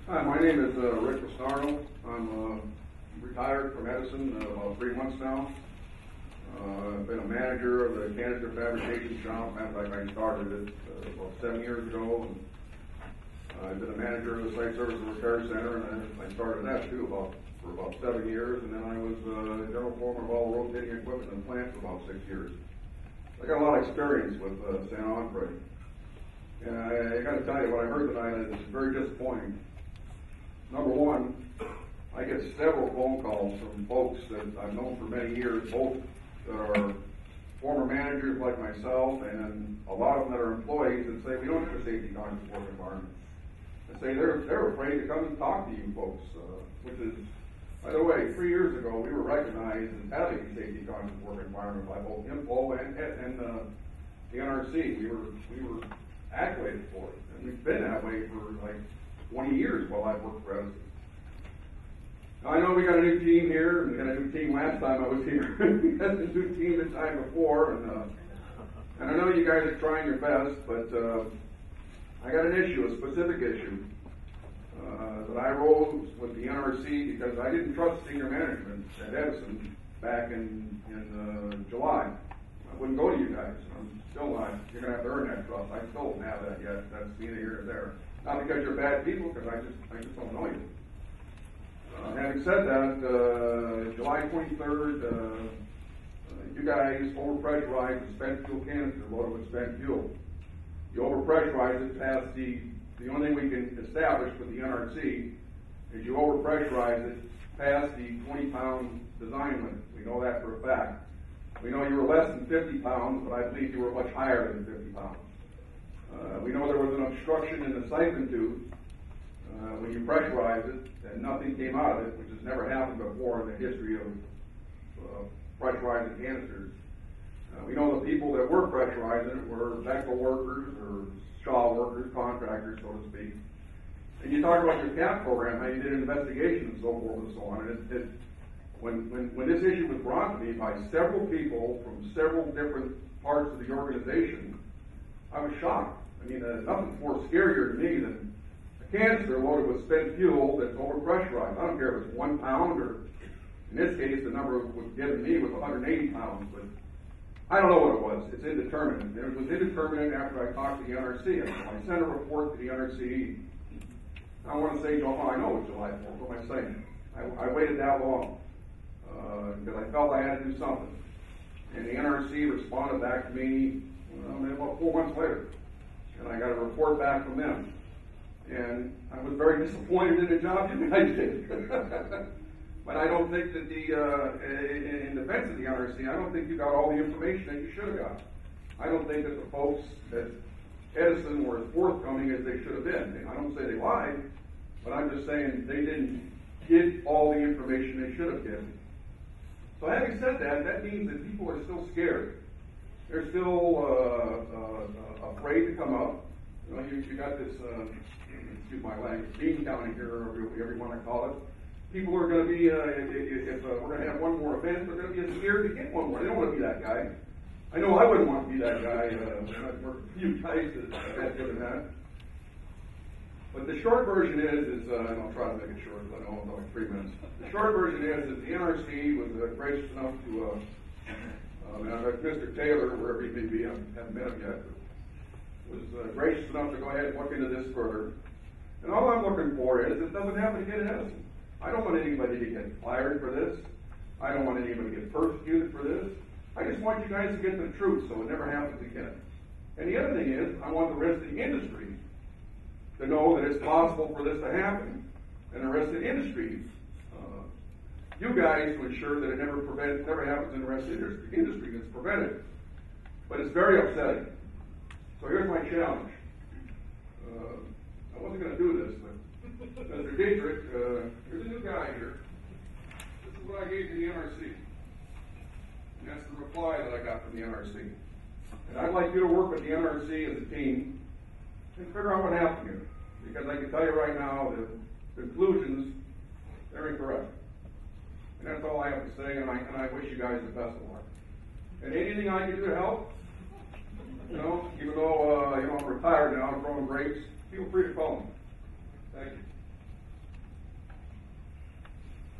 Hi, my name is Rick Busnardo. I'm retired from Edison about 3 months now. I've been a manager of the canister fabrication shop. Matter of fact, I started it about 7 years ago. And I've been a manager of the site service and repair center, and I started that too for about 7 years. And then I was general foreman of all rotating equipment in the plant for about 6 years. I got a lot of experience with San Onofre. And I got to tell you, what I heard tonight is very disappointing. Number one, I get several phone calls from folks that I've known for many years, both that are former managers like myself, and a lot of them that are employees that say we don't have a safety conscious work environment. And say they're afraid to come and talk to you folks, which is, by the way, 3 years ago we were recognized as having a safety conscious work environment by both INFO and the NRC. We were accolades for it, and we've been that way for like 20 years while I've worked for Edison. Now, I know we got a new team here, and we got a new team last time I was here. We had a new team the time before, and I know you guys are trying your best, but I got an issue, a specific issue, that I rose with the NRC because I didn't trust senior management at Edison back in July. I wouldn't go to you guys. I'm still not. You're going to have to earn that trust. I still don't have that yet. That's neither here nor there. Not because you're bad people, because I just don't know you. Having said that, July 23rd, you guys overpressurized the spent fuel canister loaded with spent fuel. You overpressurized it past the only thing we can establish with the NRC is you overpressurized it past the 20-pound design limit. We know that for a fact. We know you were less than 50 pounds, but I believe you were much higher than 50 pounds. We know there was an obstruction in the siphon tube when you pressurized it, and nothing came out of it, which has never happened before in the history of pressurizing canisters. We know the people that were pressurizing it were Bechtel workers or Shaw workers, contractors, so to speak. And you talk about your CAP program, how you did an investigation and so forth and so on. And when this issue was brought to me by several people from several different parts of the organization, I was shocked. I mean, nothing's more scarier to me than a canister loaded with spent fuel that's overpressurized. I don't care if it's 1 pound or, in this case, the number was given me was 180 pounds, but I don't know what it was. It's indeterminate. It was indeterminate after I talked to the NRC. I sent a report to the NRC. I want to say, Joe, I know it's July 4th. What am I saying? I waited that long because I felt I had to do something. And the NRC responded back to me about 4 months later. And I got a report back from them. And I was very disappointed in the job you guys did. But I don't think that in defense of the NRC, I don't think you got all the information that you should have got. I don't think that the folks at Edison were as forthcoming as they should have been. I don't say they lied, but I'm just saying they didn't get all the information they should have given. So having said that, that means that people are still scared. They're still afraid to come up. You know, you got this, excuse my language, bean county here, or whatever you want to call it. People are going to be, if we're going to have one more event, they're going to be scared to get one more. They don't want to be that guy. I know I wouldn't want to be that guy. I've worked with you guys that have given that. But the short version is and I'll try to make it short, because I know it's only 3 minutes. The short version is that the NRC was gracious enough to, Mr. Taylor, wherever he may be, I haven't met him yet, was gracious enough to go ahead and look into this further. And all I'm looking for is it doesn't happen again in Edison. I don't want anybody to get fired for this. I don't want anybody to get persecuted for this. I just want you guys to get the truth so it never happens again. And the other thing is, I want the rest of the industry to know that it's possible for this to happen, and the rest of the industry, you guys to ensure that it never happens in the rest of the industry that's prevented. But it's very upsetting. So here's my challenge. I wasn't going to do this, but Mr. Dietrich, here's a new guy here. This is what I gave to the NRC. And that's the reply that I got from the NRC. And I'd like you to work with the NRC as a team and figure out what happened here. Because I can tell you right now, the conclusions, they're incorrect. And that's all I have to say, and I wish you guys the best of luck. And anything I can do to help, even though I'm retired now, I'm growing grapes, feel free to call me. Thank you.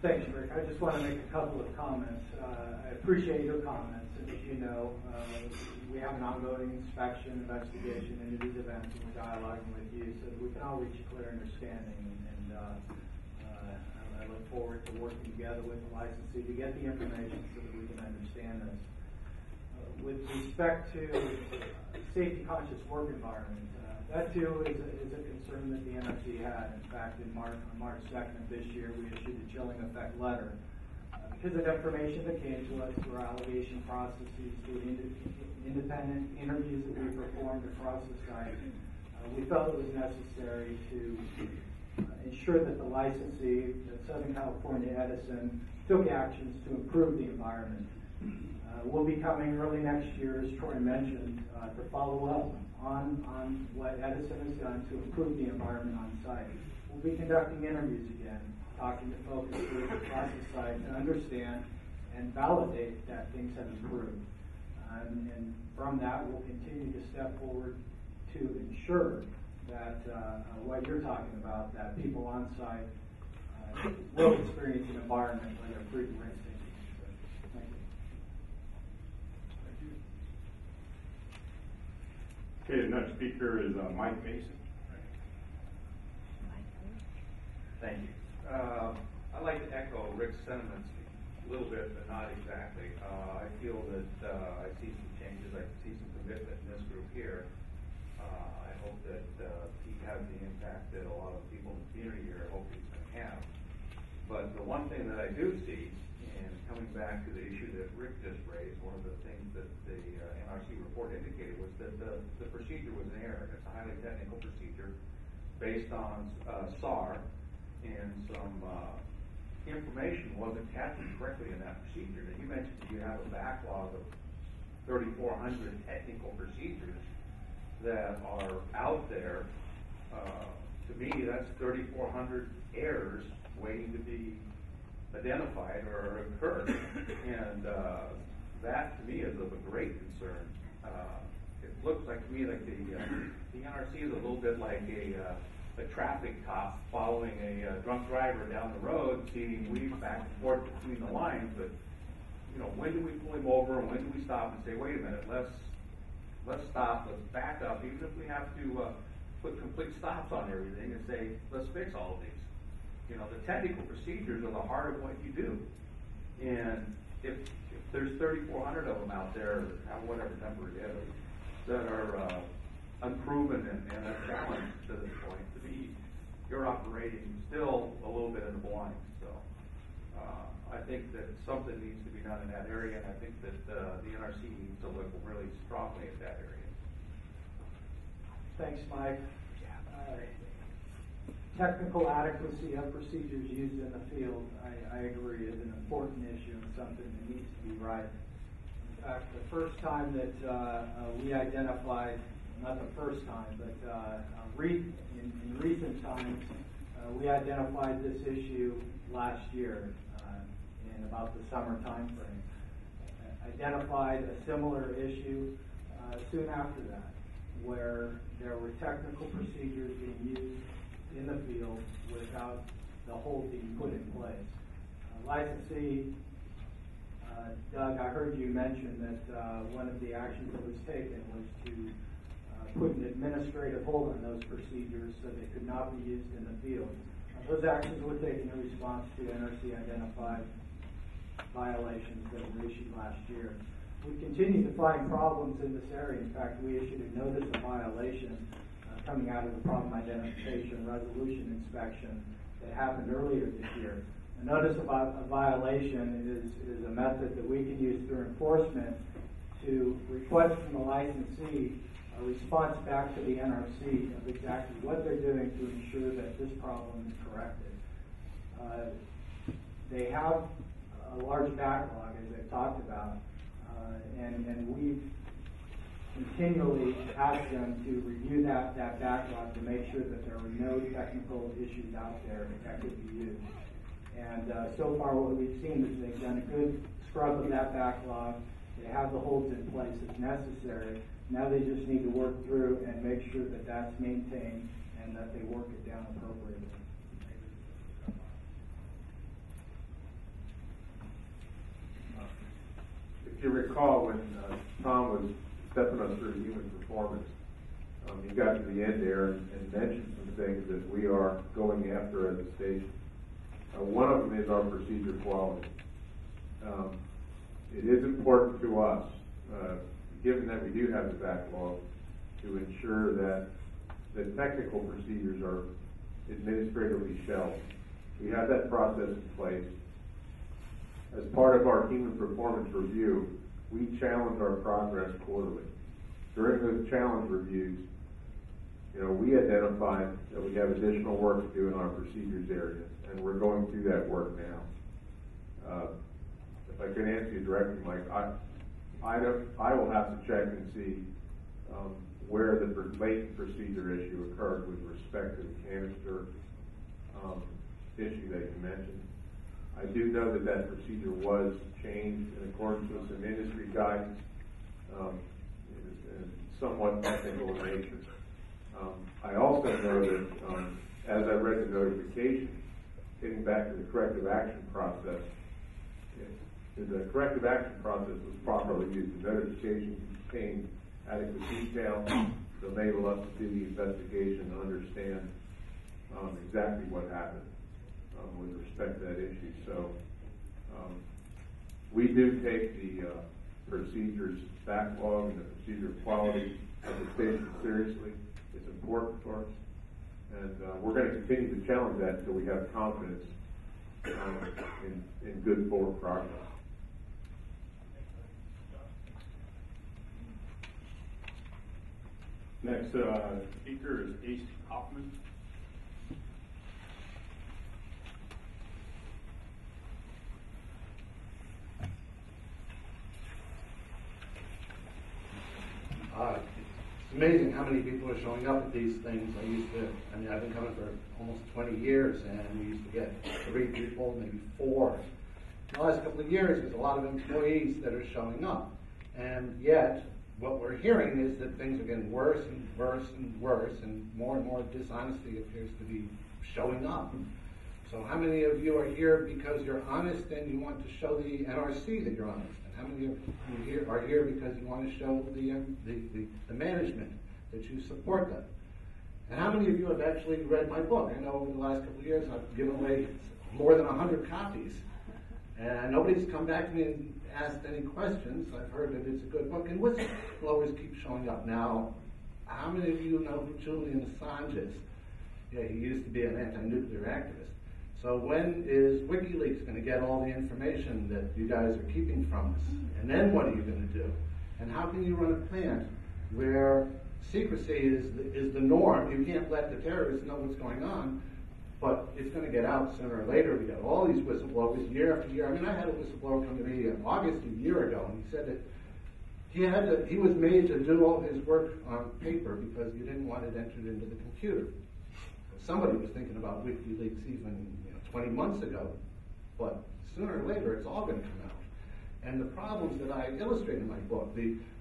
Thanks, Rick. I just want to make a couple of comments. I appreciate your comments. And as you know, we have an ongoing inspection, investigation into these events, and we're dialoguing with you so that we can all reach a clear understanding. And I look forward to working together with the licensee to get the information so that we can understand this. With respect to safety-conscious work environment, that too is a concern that the NRC had. In fact, on March 2nd of this year, we issued a chilling effect letter because of information that came to us through allegation processes, through independent interviews that we performed across the site. We felt it was necessary to ensure that the licensee, Southern California Edison, took actions to improve the environment. We'll be coming early next year, as Troy mentioned, to follow up on what Edison has done to improve the environment on site. We'll be conducting interviews again, talking to focus groups across the site to understand and validate that things have improved. And from that, we'll continue to step forward to ensure that what you're talking about, that people on site will experience an environment where they're free to rent safety. Thank you. Okay, the next speaker is Mike Mason. Thank you. I'd like to echo Rick's sentiments a little bit, but not exactly. I feel that I see some changes. I see some commitment in this group here. I hope that he has the impact that a lot of people in the community here hope he's going to have. But the one thing that I do see, and coming back to the issue that Rick just raised, one of the things that the NRC report indicated was that the procedure was an error. It's a highly technical procedure based on SAR, and some information wasn't captured correctly in that procedure. And you mentioned you have a backlog of 3,400 technical procedures that are out there. To me, that's 3,400 errors waiting to be identified or occurred, and that to me is of a great concern. It looks like to me like the NRC is a little bit like a traffic cop following a drunk driver down the road, seeing weave back and forth between the lines. But you know, when do we pull him over, and when do we stop and say, wait a minute, let's stop, let's back up, even if we have to put complete stops on everything and say, let's fix all of these. You know, the technical procedures are the heart of what you do. And if there's 3,400 of them out there, whatever number it is, that are unproven and a challenge to this point, to me, you're operating still a little bit in the blind. So I think that something needs to be done in that area, and I think that the NRC needs to look really strongly at that area. Thanks, Mike. Technical adequacy of procedures used in the field, I agree, is an important issue and something that needs to be right. In fact, the first time that we identified, not the first time, but in recent times, we identified this issue last year in about the summer time frame. Identified a similar issue soon after that, where there were technical procedures being used in the field without the hold being put in place. Licensee, Doug, I heard you mention that one of the actions that was taken was to put an administrative hold on those procedures so they could not be used in the field. Those actions were taken in response to NRC identified violations that were issued last year. We continue to find problems in this area. In fact, we issued a notice of violation coming out of the problem identification resolution inspection that happened earlier this year. A notice of a violation is a method that we can use through enforcement to request from the licensee a response back to the NRC of exactly what they're doing to ensure that this problem is corrected. They have a large backlog, as I've talked about, and we've continually asked them to review that backlog to make sure that there are no technical issues out there that could be used. And so far what we've seen is they've done a good scrub of that backlog. They have the holds in place as necessary. Now they just need to work through and make sure that that's maintained and that they work it down appropriately. If you recall, when Tom was stepping us through human performance, he got to the end there and mentioned some things that we are going after at the station. One of them is our procedure quality. It is important to us, given that we do have the backlog, to ensure that the technical procedures are administratively shelved. We have that process in place. As part of our human performance review, we challenge our progress quarterly. During those challenge reviews, we identified that we have additional work to do in our procedures area, and we're going through that work now. If I can answer you directly, Mike, I will have to check and see where the latent procedure issue occurred with respect to the canister issue that you mentioned. I do know that that procedure was changed in accordance with some industry guidance, and somewhat technical in nature. I also know that as I read the notification, getting back to the corrective action process, the corrective action process was properly used. The notification contained adequate detail to enable us to do the investigation and understand exactly what happened with respect to that issue. So we do take the procedures backlog and the procedure quality of the station seriously. It's important for us, and we're going to continue to challenge that until we have confidence in good forward progress. Next speaker is Ace Hoffman. It's amazing how many people are showing up at these things. I've been coming for almost 20 years, and we used to get 3 people, maybe 4. In the last couple of years, there's a lot of employees that are showing up, and yet what we're hearing is that things are getting worse and worse and worse, and more dishonesty appears to be showing up. So how many of you are here because you're honest and you want to show the NRC that you're honest? And how many of you are here because you want to show the management that you support them? And how many of you have actually read my book? I know over the last couple of years I've given away more than 100 copies. And nobody's come back to me and asked any questions. I've heard that it's a good book, and whistleblowers keep showing up. Now, how many of you know who Julian Assange is? Yeah, he used to be an anti-nuclear activist. So when is WikiLeaks going to get all the information that you guys are keeping from us? And then what are you going to do? And how can you run a plant where secrecy is the norm? You can't let the terrorists know what's going on, but it's going to get out sooner or later. We got all these whistleblowers year after year. I mean, I had a whistleblower come to me in August a year ago, and he said that he was made to do all his work on paper because you didn't want it entered into the computer. Somebody was thinking about WikiLeaks even 20 months ago, but sooner or later it's all going to come out. And the problems that I illustrate in my book,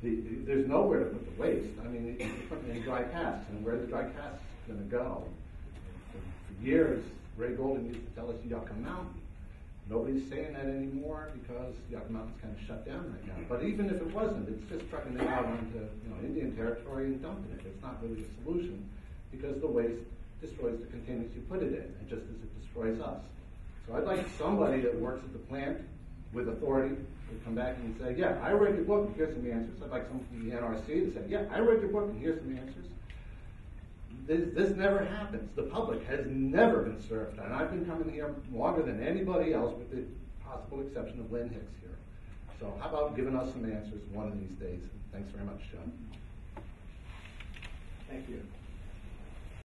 there's nowhere to put the waste. I mean, you put it in dry casks, and where the dry casks is going to go? For years, Ray Golden used to tell us Yucca Mountain. Nobody's saying that anymore because Yucca Mountain's kind of shut down right now. But even if it wasn't, it's just trucking it out onto Indian territory and dumping it. It's not really a solution because the waste destroys the containers you put it in, and just as it destroys us. So I'd like somebody that works at the plant with authority to come back and say, yeah, I read your book, and here's some answers. I'd like someone from the NRC to say, yeah, I read your book, and here's some answers. This never happens. The public has never been served, and I've been coming here longer than anybody else, with the possible exception of Lynn Hicks here. So how about giving us some answers one of these days? Thanks very much, John. Thank you.